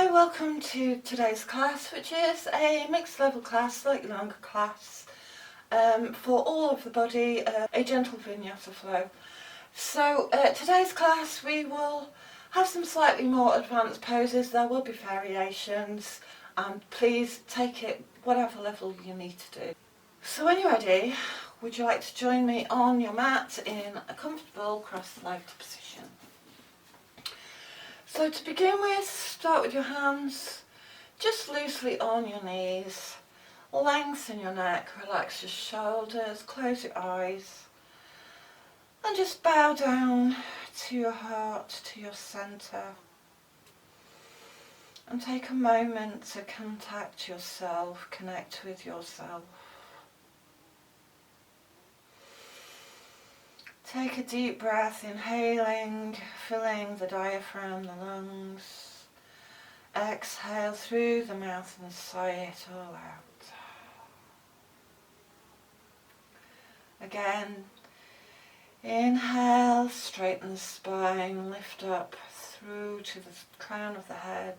Hi, welcome to today's class, which is a mixed level class, slightly longer class, for all of the body, a gentle vinyasa flow. So today's class we will have some slightly more advanced poses. There will be variations, and please take it whatever level you need to do. So when you're ready, would you like to join me on your mat in a comfortable cross-legged position? So to begin with, start with your hands just loosely on your knees. Lengthen your neck, relax your shoulders, close your eyes, and just bow down to your heart, to your centre. And take a moment to contact yourself, connect with yourself. Take a deep breath, inhaling, filling the diaphragm, the lungs. Exhale through the mouth and sigh it all out. Again, inhale, straighten the spine, lift up through to the crown of the head.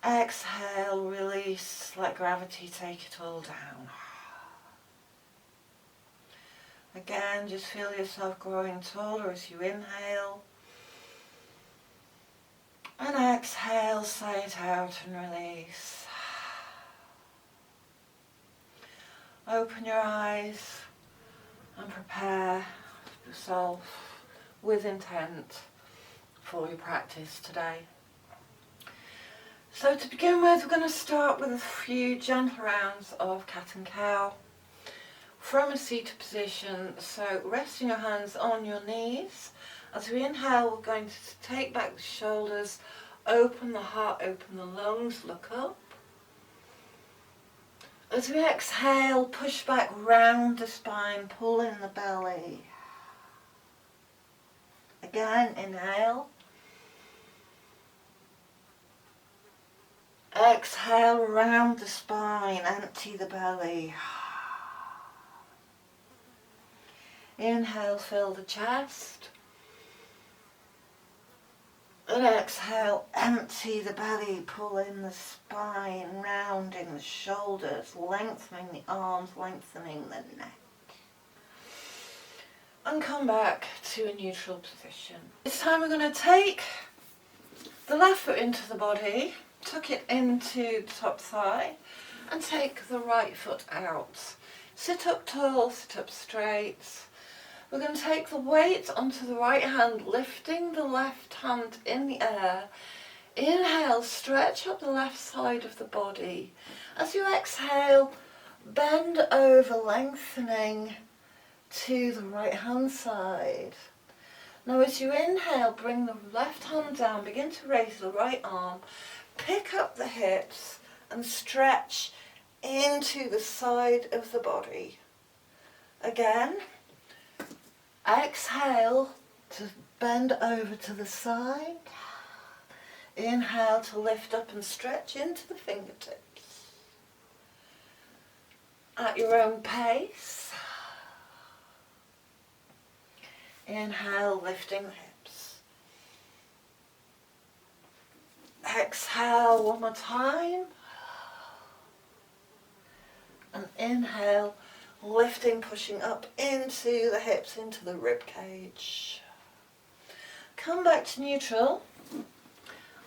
Exhale, release, let gravity take it all down. Again, just feel yourself growing taller as you inhale. And exhale, sigh it out and release. Open your eyes and prepare yourself with intent for your practice today. So to begin with, we're going to start with a few gentle rounds of cat and cow from a seated position. So resting your hands on your knees. As we inhale, we're going to take back the shoulders, open the heart, open the lungs, look up. As we exhale, push back round the spine, pull in the belly. Again, inhale. Exhale, round the spine, empty the belly. Inhale, fill the chest. And exhale, empty the belly, pull in the spine, rounding the shoulders, lengthening the arms, lengthening the neck. And come back to a neutral position. This time we're going to take the left foot into the body, tuck it into the top thigh, and take the right foot out. Sit up tall, sit up straight. We're going to take the weight onto the right hand, lifting the left hand in the air. Inhale, stretch up the left side of the body. As you exhale, bend over, lengthening to the right hand side. Now as you inhale, bring the left hand down, begin to raise the right arm, pick up the hips and stretch into the side of the body. Again. Exhale to bend over to the side. Inhale to lift up and stretch into the fingertips. At your own pace. Inhale, lifting the hips. Exhale one more time. And inhale, lifting, pushing up into the hips, into the rib cage. Come back to neutral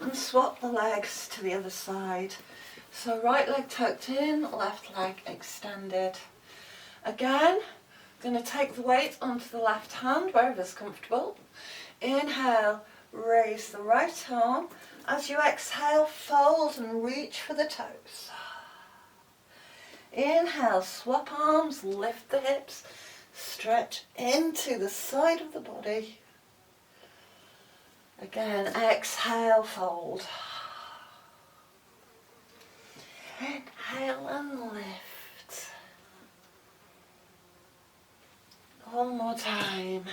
and swap the legs to the other side. So right leg tucked in, left leg extended. Again, going to take the weight onto the left hand wherever's comfortable. Inhale, raise the right arm. As you exhale, fold and reach for the toes. Inhale, swap arms, lift the hips, stretch into the side of the body. Again, exhale, fold. Inhale and lift. One more time.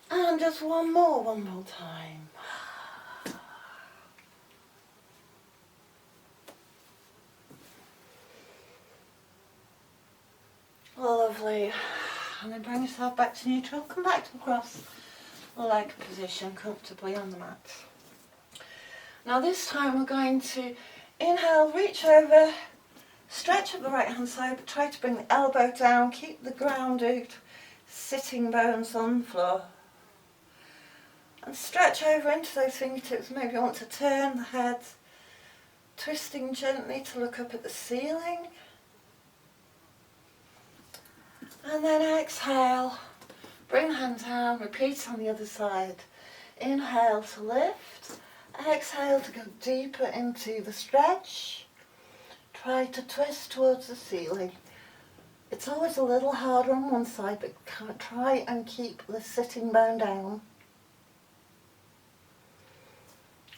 And just one more time. Lovely. And then bring yourself back to neutral. Come back to cross leg position comfortably on the mat. Now this time we're going to inhale, reach over, stretch up the right hand side, but try to bring the elbow down, keep the grounded sitting bones on the floor. And stretch over into those fingertips. Maybe you want to turn the head, twisting gently to look up at the ceiling. And then exhale, bring the hand down, repeat on the other side. Inhale to lift, exhale to go deeper into the stretch. Try to twist towards the ceiling. It's always a little harder on one side, but try and keep the sitting bone down.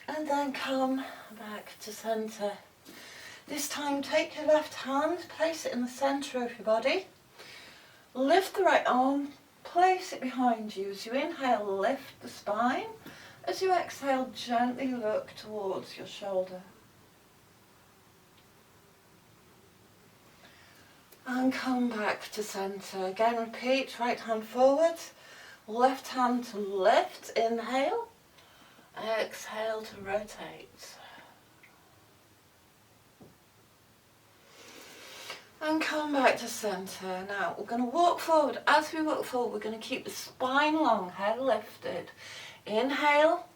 And then come back to centre. This time take your left hand, place it in the centre of your body. Lift the right arm, place it behind you. As you inhale, lift the spine. As you exhale, gently look towards your shoulder. And come back to centre. Again, repeat, right hand forward, left hand to lift, inhale, exhale to rotate. And come back to centre. Now we're going to walk forward. As we walk forward, we're going to keep the spine long, head lifted. Inhale.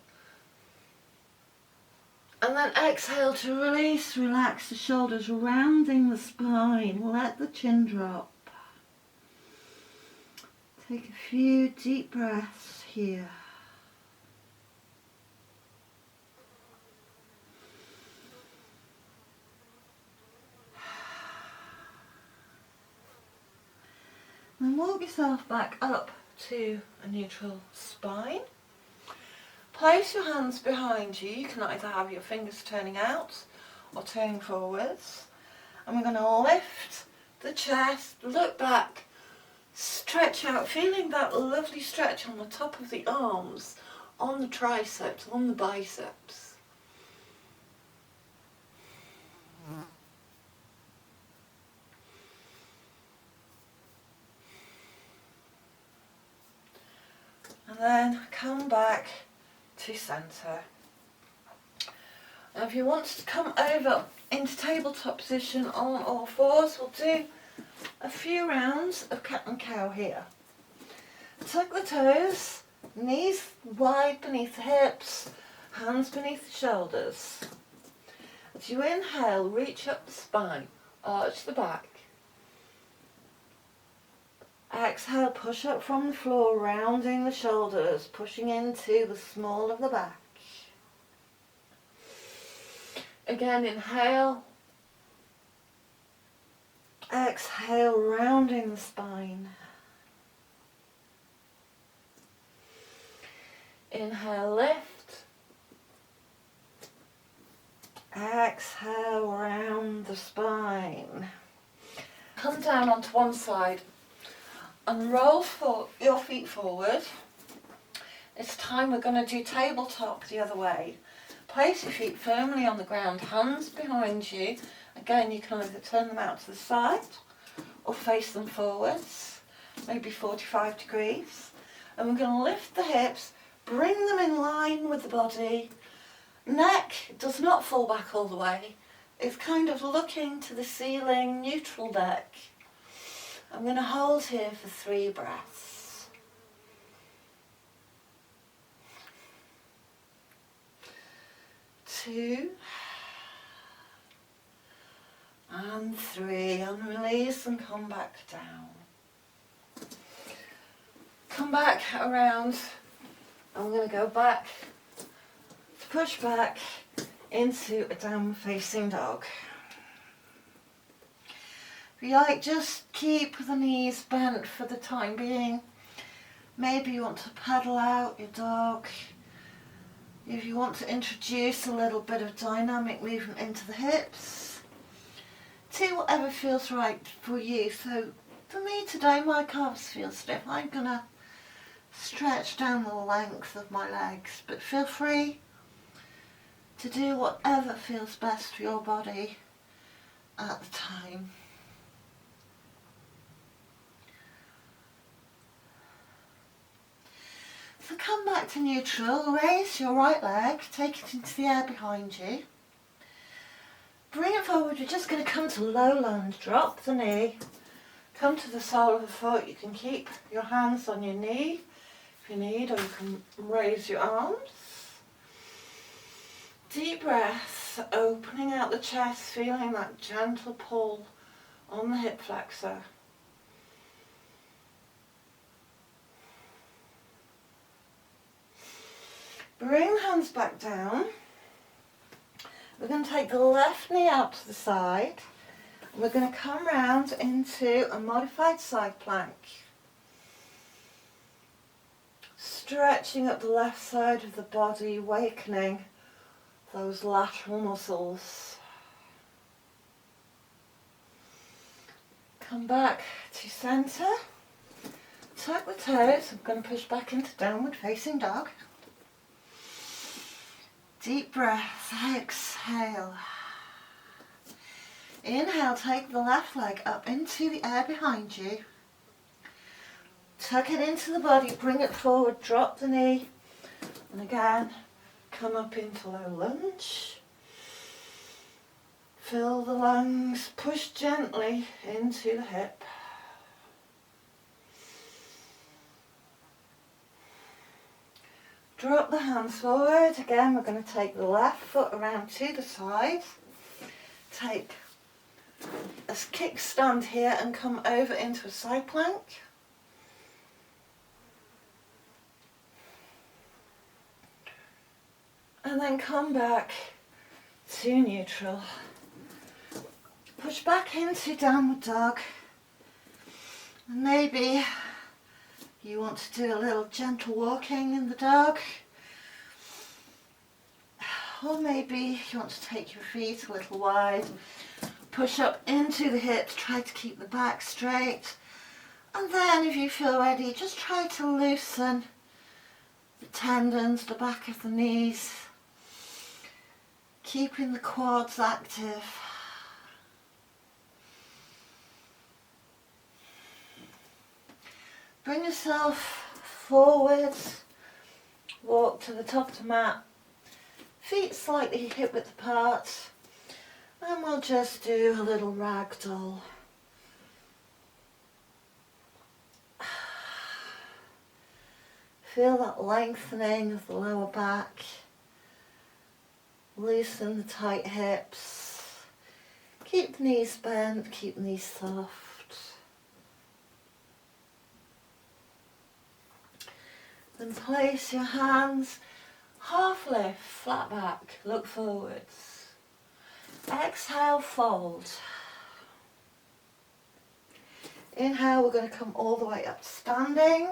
And then exhale to release, relax the shoulders, rounding the spine. Let the chin drop. Take a few deep breaths here. And walk yourself back up to a neutral spine. Place your hands behind you. You can either have your fingers turning out or turning forwards. And we're going to lift the chest, look back, stretch out, feeling that lovely stretch on the top of the arms, on the triceps, on the biceps. And then come back to centre. Now if you want to come over into tabletop position on all fours, we'll do a few rounds of cat and cow here. Tuck the toes, knees wide beneath the hips, hands beneath the shoulders. As you inhale, reach up the spine, arch the back. Exhale, push up from the floor, rounding the shoulders, pushing into the small of the back. Again, inhale. Exhale, rounding the spine. Inhale, lift. Exhale, round the spine. Come down onto one side and roll your feet forward. This time we're going to do tabletop the other way. Place your feet firmly on the ground, hands behind you. Again, you can either turn them out to the side or face them forwards, maybe 45 degrees. And we're going to lift the hips, bring them in line with the body. Neck does not fall back all the way. It's kind of looking to the ceiling, neutral neck. I'm going to hold here for 3 breaths. 2 and 3, and release and come back down. Come back around. I'm going to go back to push back into a downward facing dog. If you like, just keep the knees bent for the time being. Maybe you want to paddle out your dog. If you want to introduce a little bit of dynamic movement into the hips, do whatever feels right for you. So for me today, my calves feel stiff. I'm going to stretch down the length of my legs, but feel free to do whatever feels best for your body at the time. So come back to neutral, raise your right leg, take it into the air behind you. Bring it forward, you're just going to come to low lunge, drop the knee, come to the sole of the foot. You can keep your hands on your knee if you need, or you can raise your arms. Deep breaths, opening out the chest, feeling that gentle pull on the hip flexor. Bring the hands back down. We're going to take the left knee out to the side. And we're going to come round into a modified side plank. Stretching up the left side of the body, awakening those lateral muscles. Come back to centre. Tuck the toes. I'm going to push back into downward facing dog. Deep breath, exhale. Inhale, take the left leg up into the air behind you. Tuck it into the body, bring it forward, drop the knee. And again, come up into low lunge. Fill the lungs, push gently into the hip. Drop the hands forward. Again, we're going to take the left foot around to the side. Take a kickstand here and come over into a side plank. And then come back to neutral. Push back into downward dog. And maybe you want to do a little gentle walking in the dog. Or maybe you want to take your feet a little wide. Push up into the hips, try to keep the back straight. And then if you feel ready, just try to loosen the tendons, the back of the knees. Keeping the quads active. Bring yourself forward, walk to the top of the mat, feet slightly hip width apart, and we'll just do a little ragdoll. Feel that lengthening of the lower back, loosen the tight hips, keep the knees bent, keep the knees soft. Then place your hands half lift, flat back, look forwards. Exhale, fold. Inhale, we're going to come all the way up standing.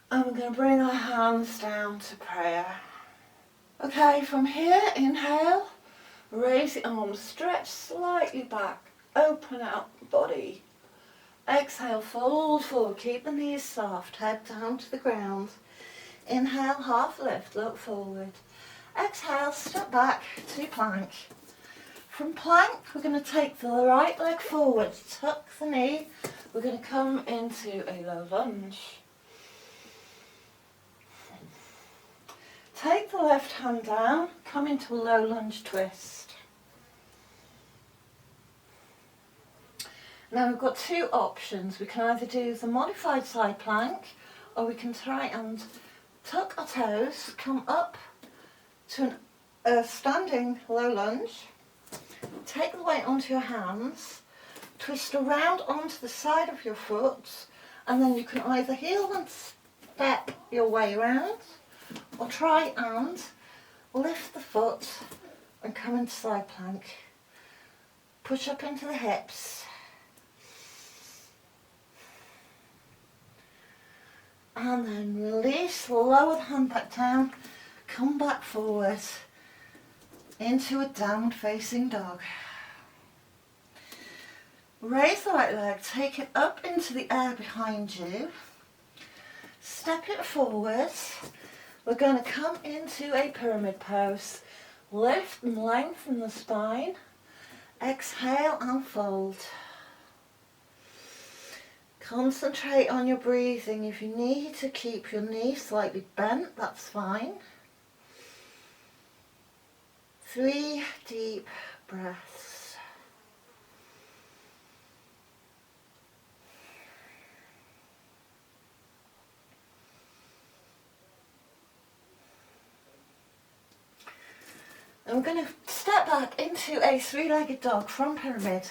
And we're going to bring our hands down to prayer. Okay, from here, inhale, raise the arms, stretch slightly back, open out the body. Exhale, fold forward, keep the knees soft, head down to the ground. Inhale, half lift, look forward. Exhale, step back to plank. From plank, we're going to take the right leg forward, tuck the knee. We're going to come into a low lunge. Take the left hand down, come into a low lunge twist. Now we've got two options. We can either do the modified side plank, or we can try and tuck our toes, come up to a standing low lunge, take the weight onto your hands, twist around onto the side of your foot, and then you can either heel and step your way around, or try and lift the foot and come into side plank. Push up into the hips. And then release, lower the hand back down, come back forward into a downward facing dog. Raise the right leg, take it up into the air behind you, step it forward. We're going to come into a pyramid pose, lift and lengthen the spine, exhale and fold. Concentrate on your breathing. If you need to keep your knee slightly bent, that's fine. 3 deep breaths. I'm going to step back into a 3-legged dog from pyramid.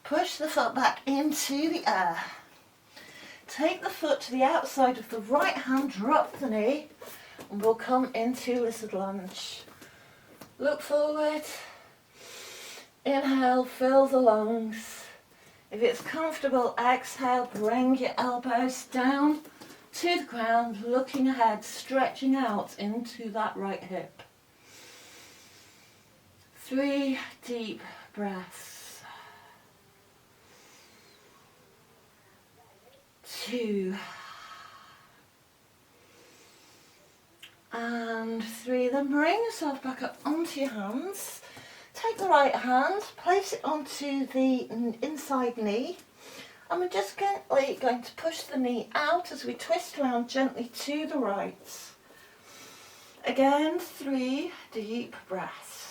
Push the foot back into the air. Take the foot to the outside of the right hand, drop the knee, and we'll come into lizard lunge. Look forward. Inhale, fill the lungs. If it's comfortable, exhale, bring your elbows down to the ground, looking ahead, stretching out into that right hip. 3 deep breaths. 2 and 3. Then bring yourself back up onto your hands. Take the right hand, place it onto the inside knee, and we're just gently going to push the knee out as we twist around gently to the right. Again, 3 deep breaths.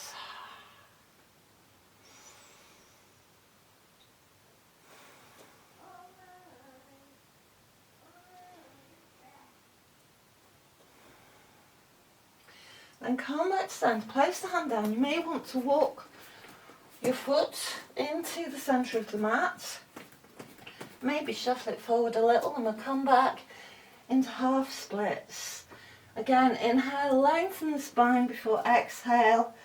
Then come back to stand, place the hand down. You may want to walk your foot into the centre of the mat. Maybe shuffle it forward a little and we'll come back into half splits. Again, inhale, lengthen the spine before exhale,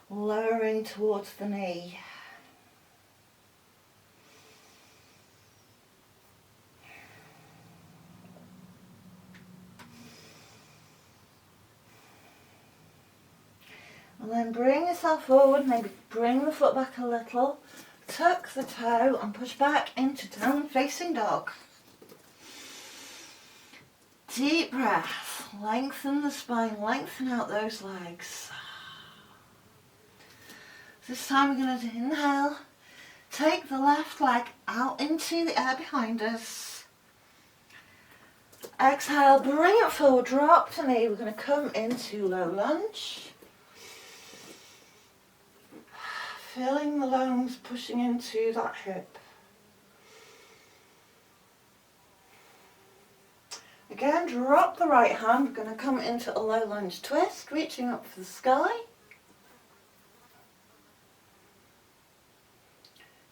lowering towards the knee. And then bring yourself forward, maybe bring the foot back a little, tuck the toe and push back into down facing dog. Deep breath, lengthen the spine, lengthen out those legs. This time we're going to inhale, take the left leg out into the air behind us. Exhale, bring it forward, drop the knee, we're going to come into low lunge. Filling the lungs, pushing into that hip. Again, drop the right hand. We're going to come into a low lunge twist, reaching up for the sky.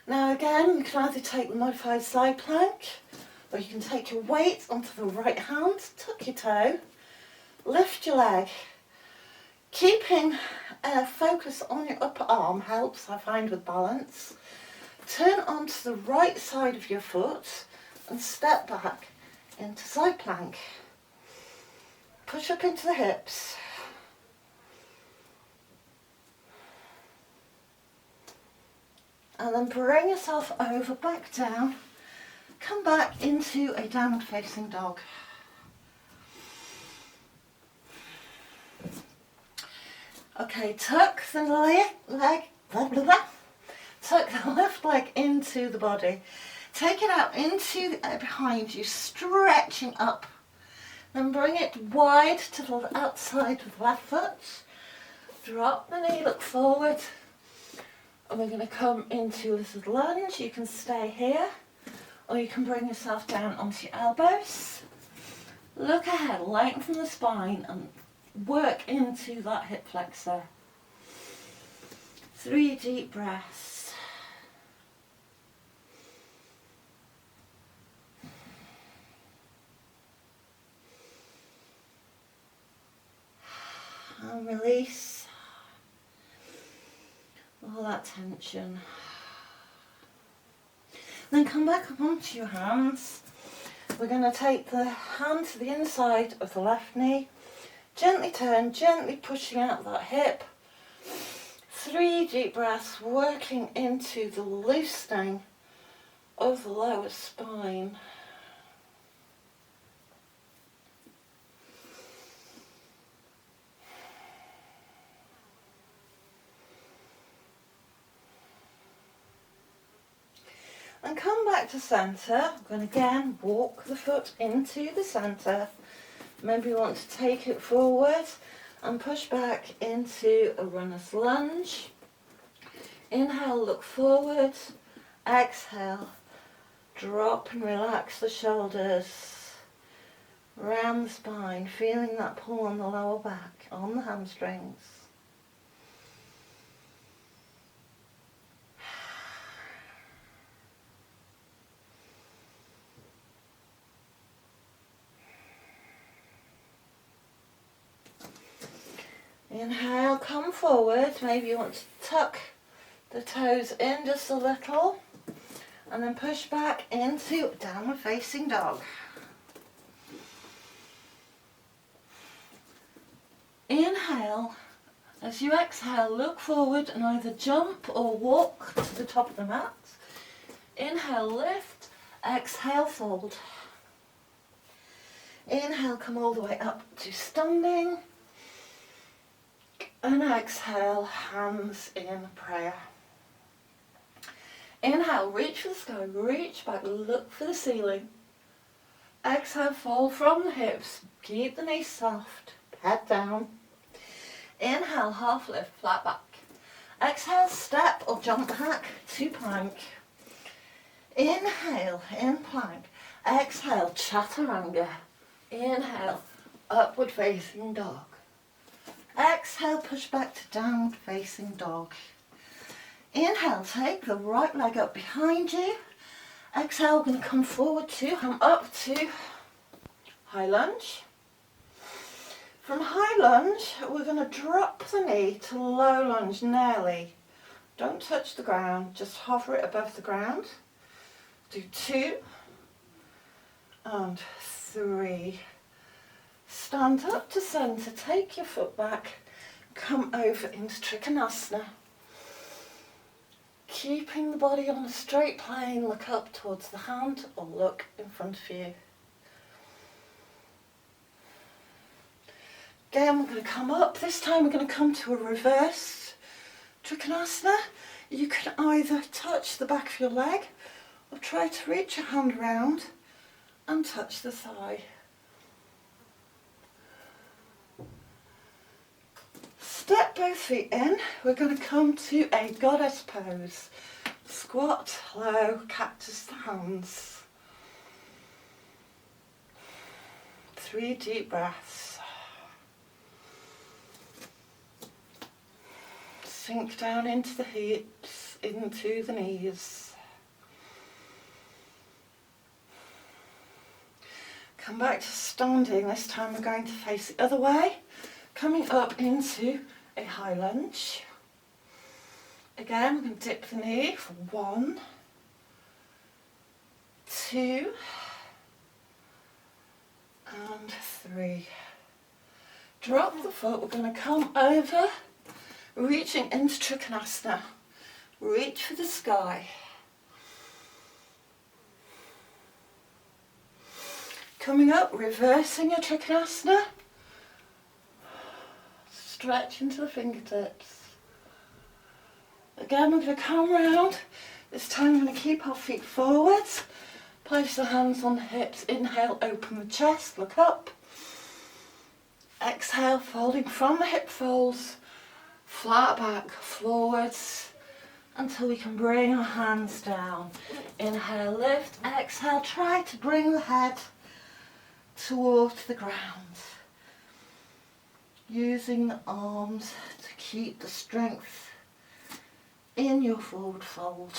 Now again, you can either take the modified side plank, or you can take your weight onto the right hand, tuck your toe, lift your leg. Keeping focus on your upper arm helps, I find, with balance. Turn onto the right side of your foot and step back into side plank. Push up into the hips. And then bring yourself over, back down. Come back into a downward facing dog. Okay, tuck the tuck the left leg into the body. Take it out into the air behind you, stretching up. Then bring it wide to the outside of the left foot. Drop the knee, look forward. And we're going to come into lizard lunge. You can stay here, or you can bring yourself down onto your elbows. Look ahead, lengthen the spine and work into that hip flexor. 3 deep breaths. And release all that tension. Then come back up onto your hands. We're going to take the hand to the inside of the left knee. Gently turn, gently pushing out that hip. 3 deep breaths, working into the loosening of the lower spine. and come back to centre. I'm going to again walk the foot into the centre. Maybe you want to take it forward and push back into a runner's lunge. Inhale, look forward. Exhale, drop and relax the shoulders. Round the spine, feeling that pull on the lower back, on the hamstrings. Inhale, come forward. Maybe you want to tuck the toes in just a little and then push back into downward facing dog. Inhale. As you exhale, look forward and either jump or walk to the top of the mat. Inhale, lift. Exhale, fold. Inhale, come all the way up to standing. And exhale, hands in prayer. Inhale, reach for the sky, reach back, look for the ceiling. Exhale, fold from the hips, keep the knees soft, head down. Inhale, half lift, flat back. Exhale, step or jump back to plank. Inhale, in plank. Exhale, chaturanga. Inhale, upward facing dog. Exhale, push back to downward facing dog. Inhale, take the right leg up behind you. Exhale, we're going to come forward come up to high lunge. From high lunge, we're going to drop the knee to low lunge nearly. Don't touch the ground, just hover it above the ground. Do 2 and 3. Stand up to centre, take your foot back, come over into Trikonasana. Keeping the body on a straight plane, look up towards the hand or look in front of you. Again, we're going to come up. This time we're going to come to a reverse Trikonasana. You can either touch the back of your leg or try to reach your hand round and touch the thigh. Step both feet in. We're going to come to a goddess pose. Squat, low, cactus to hands. 3 deep breaths. Sink down into the hips, into the knees. Come back to standing. This time we're going to face the other way. Coming up into a high lunge. Again, we're going to dip the knee for 1, 2, and 3. Drop the foot. We're going to come over, reaching into Trikonasana. Reach for the sky. Coming up, reversing your Trikonasana. Stretch into the fingertips. Again, we're going to come round. This time we're going to keep our feet forwards. Place the hands on the hips. Inhale, open the chest, look up. Exhale, folding from the hip folds, flat back, forwards, until we can bring our hands down. Inhale, lift. Exhale, try to bring the head towards the ground. Using the arms to keep the strength in your forward fold.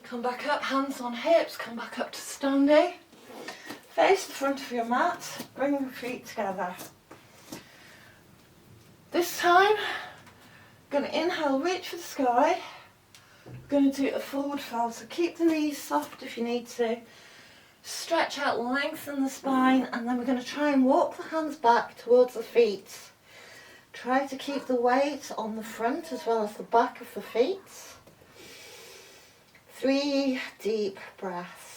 Come back up, hands on hips, come back up to standing. Face the front of your mat, bring your feet together. This time, going to inhale, reach for the sky. We're going to do a forward fold, so keep the knees soft if you need to. Stretch out, lengthen the spine, and then we're going to try and walk the hands back towards the feet. Try to keep the weight on the front as well as the back of the feet. 3 deep breaths.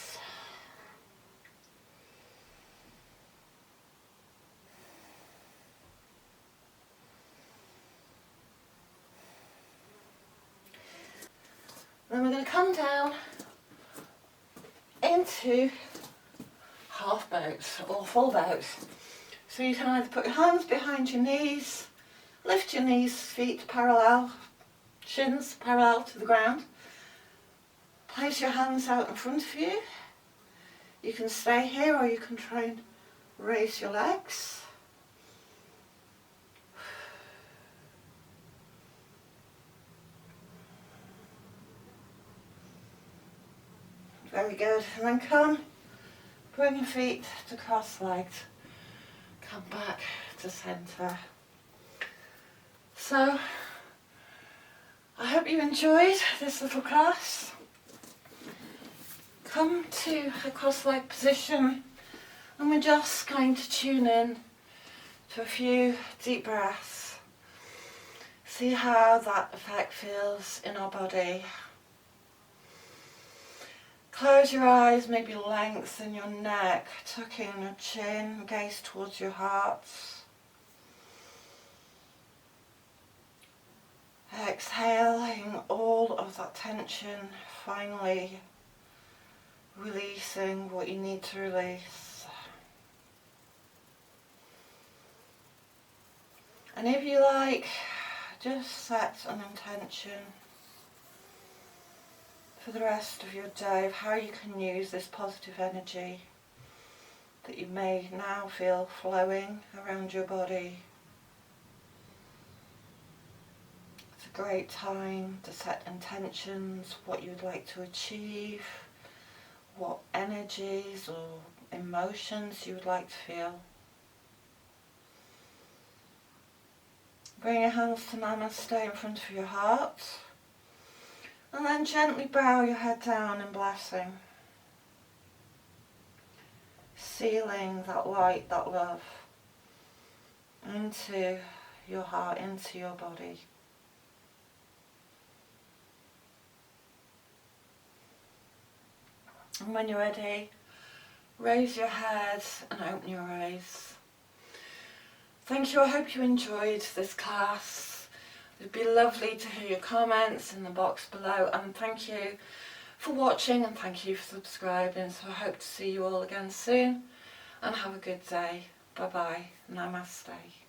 Then we're going to come down into half boats or full boats. So you can either put your hands behind your knees, lift your knees, feet parallel, shins parallel to the ground. Place your hands out in front of you. You can stay here or you can try and raise your legs. Very good. And then come, bring your feet to cross-legged. Come back to centre. So, I hope you enjoyed this little class. Come to a cross-legged position and we're just going to tune in to a few deep breaths. See how that effect feels in our body. Close your eyes, maybe lengthen your neck, tuck in your chin, gaze towards your heart. Exhaling all of that tension, finally releasing what you need to release. And if you like, just set an intention for the rest of your day of how you can use this positive energy that you may now feel flowing around your body. It's a great time to set intentions, what you would like to achieve, what energies or emotions you would like to feel. Bring your hands to Namaste in front of your heart. And then gently bow your head down in blessing. Sealing that light, that love into your heart, into your body. And when you're ready, raise your head and open your eyes. Thank you, I hope you enjoyed this class. It'd be lovely to hear your comments in the box below, and thank you for watching and thank you for subscribing. So I hope to see you all again soon and have a good day. Bye bye. Namaste.